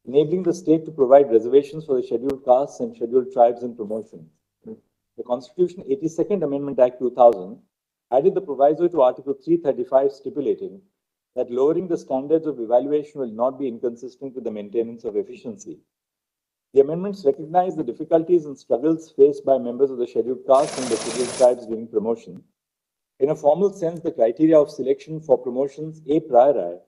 enabling the state to provide reservations for the scheduled castes and scheduled tribes in promotion. The Constitution 82nd Amendment Act 2000 added the proviso to Article 335 stipulating that lowering the standards of evaluation will not be inconsistent with the maintenance of efficiency. The amendments recognize the difficulties and struggles faced by members of the scheduled castes and the scheduled tribes during promotion. In a formal sense, the criteria of selection for promotions a priori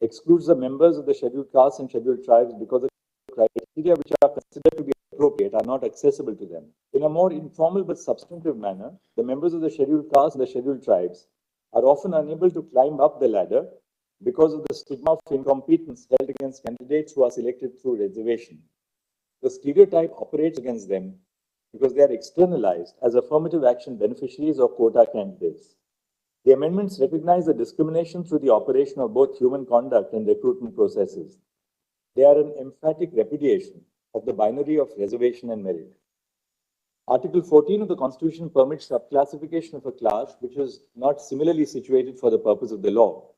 excludes the members of the scheduled castes and scheduled tribes because the criteria which are considered to be appropriate are not accessible to them. In a more informal but substantive manner, the members of the scheduled castes and the scheduled tribes are often unable to climb up the ladder because of the stigma of incompetence held against candidates who are selected through reservation. The stereotype operates against them because they are externalized as affirmative action beneficiaries or quota candidates. The amendments recognize the discrimination through the operation of both human conduct and recruitment processes. They are an emphatic repudiation of the binary of reservation and merit. Article 14 of the Constitution permits subclassification of a class which is not similarly situated for the purpose of the law.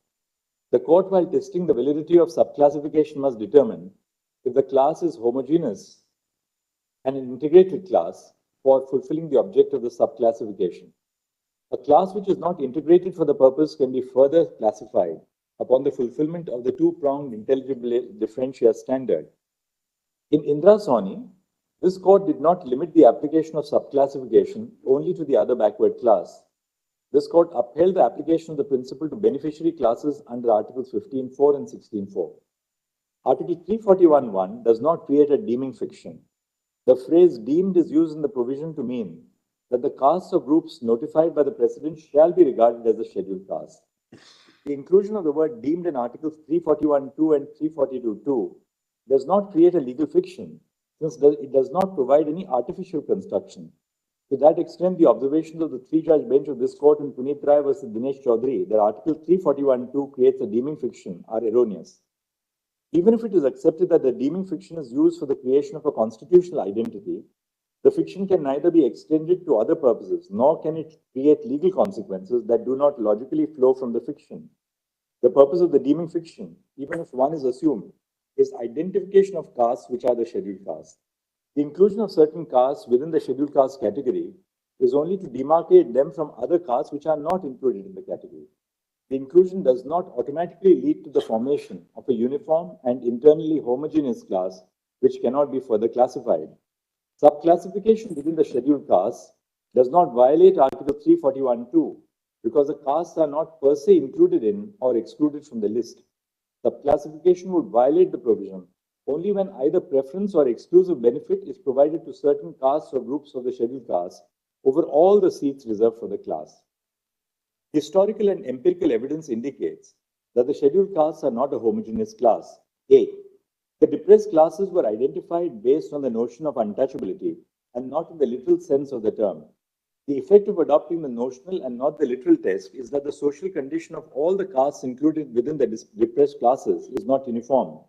The court, while testing the validity of subclassification, must determine if the class is homogeneous and an integrated class for fulfilling the object of the subclassification. A class which is not integrated for the purpose can be further classified upon the fulfillment of the two-pronged intelligible differentia standard. In Indra Sawhney, this court did not limit the application of subclassification only to the other backward class. This court upheld the application of the principle to beneficiary classes under Articles 15.4 and 16.4. Article 341.1 does not create a deeming fiction. The phrase deemed is used in the provision to mean that the castes or groups notified by the President shall be regarded as a scheduled caste. The inclusion of the word deemed in Articles 341.2 and 342.2 does not create a legal fiction, since it does not provide any artificial construction. To that extent, the observations of the three-judge bench of this court in Puneet Rai versus Dinesh Chaudhary that Article 341.2 creates a deeming fiction are erroneous. Even if it is accepted that the deeming fiction is used for the creation of a constitutional identity, the fiction can neither be extended to other purposes, nor can it create legal consequences that do not logically flow from the fiction. The purpose of the deeming fiction, even if one is assumed, is identification of castes which are the scheduled castes. The inclusion of certain castes within the scheduled caste category is only to demarcate them from other castes which are not included in the category. The inclusion does not automatically lead to the formation of a uniform and internally homogeneous class which cannot be further classified. Subclassification within the scheduled castes does not violate Article 341.2 because the castes are not per se included in or excluded from the list. Subclassification would violate the provision only when either preference or exclusive benefit is provided to certain castes or groups of the scheduled castes over all the seats reserved for the class. Historical and empirical evidence indicates that the scheduled castes are not a homogeneous class. A. The depressed classes were identified based on the notion of untouchability and not in the literal sense of the term. The effect of adopting the notional and not the literal test is that the social condition of all the castes included within the depressed classes is not uniform.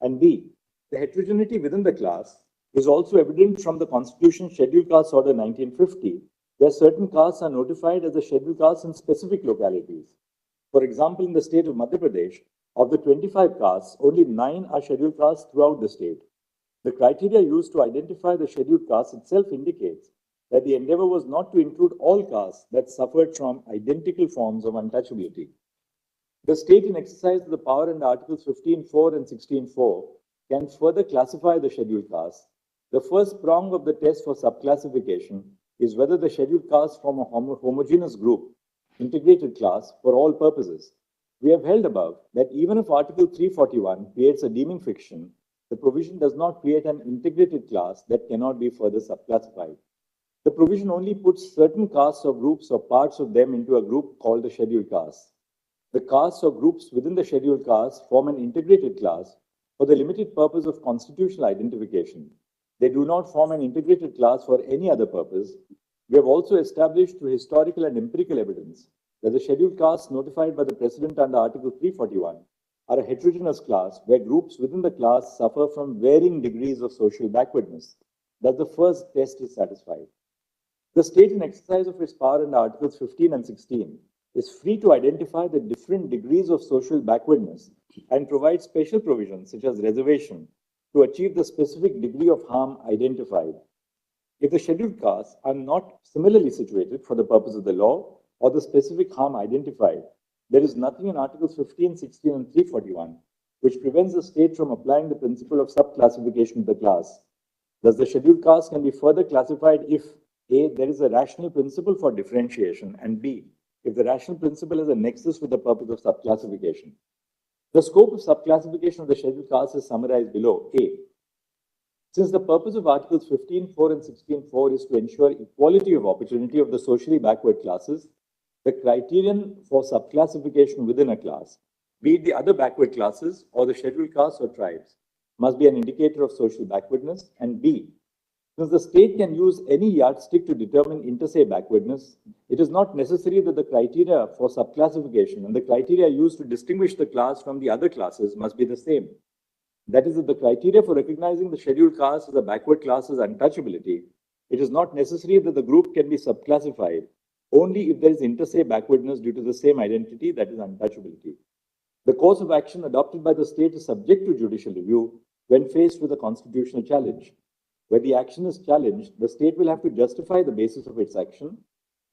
And B. The heterogeneity within the class is also evident from the Constitution Scheduled Castes Order 1950, where certain castes are notified as a scheduled caste in specific localities. For example, in the state of Madhya Pradesh, of the 25 castes, only 9 are scheduled castes throughout the state. The criteria used to identify the scheduled caste itself indicates that the endeavor was not to include all castes that suffered from identical forms of untouchability. The state, in exercise of the power under Articles 15.4 and 16.4, can further classify the scheduled castes. The first prong of the test for subclassification is whether the scheduled castes form a homogeneous group, integrated class for all purposes. We have held above that even if Article 341 creates a deeming fiction, the provision does not create an integrated class that cannot be further subclassified. The provision only puts certain castes or groups or parts of them into a group called the scheduled castes. The castes or groups within the scheduled castes form an integrated class for the limited purpose of constitutional identification. They do not form an integrated class for any other purpose. We have also established through historical and empirical evidence that the scheduled castes notified by the President under Article 341 are a heterogeneous class where groups within the class suffer from varying degrees of social backwardness. Thus, the first test is satisfied. The state, in exercise of its power under Articles 15 and 16, is free to identify the different degrees of social backwardness and provide special provisions such as reservation to achieve the specific degree of harm identified. If the scheduled castes are not similarly situated for the purpose of the law or the specific harm identified, there is nothing in Articles 15, 16, and 341 which prevents the state from applying the principle of subclassification of the class. Thus, the scheduled caste can be further classified if A, there is a rational principle for differentiation, and B, if the rational principle is a nexus with the purpose of subclassification. The scope of subclassification of the scheduled caste is summarized below. A, since the purpose of Articles 15.4 and 16.4 is to ensure equality of opportunity of the socially backward classes, the criterion for subclassification within a class, be it the other backward classes or the scheduled castes or tribes, must be an indicator of social backwardness. And B, since the state can use any yardstick to determine inter se backwardness, it is not necessary that the criteria for subclassification and the criteria used to distinguish the class from the other classes must be the same. That is, that the criteria for recognizing the scheduled caste as a backward class is untouchability. It is not necessary that the group can be subclassified only if there is inter se backwardness due to the same identity, that is untouchability. The course of action adopted by the state is subject to judicial review when faced with a constitutional challenge. Where the action is challenged, the state will have to justify the basis of its action.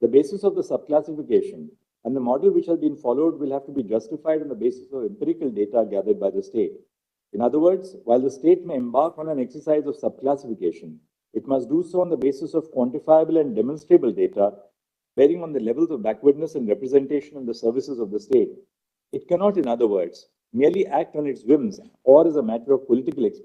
The basis of the subclassification and the model which has been followed will have to be justified on the basis of empirical data gathered by the state. In other words, while the state may embark on an exercise of subclassification, it must do so on the basis of quantifiable and demonstrable data bearing on the levels of backwardness and representation in the services of the state. It cannot, in other words, merely act on its whims or as a matter of political expediency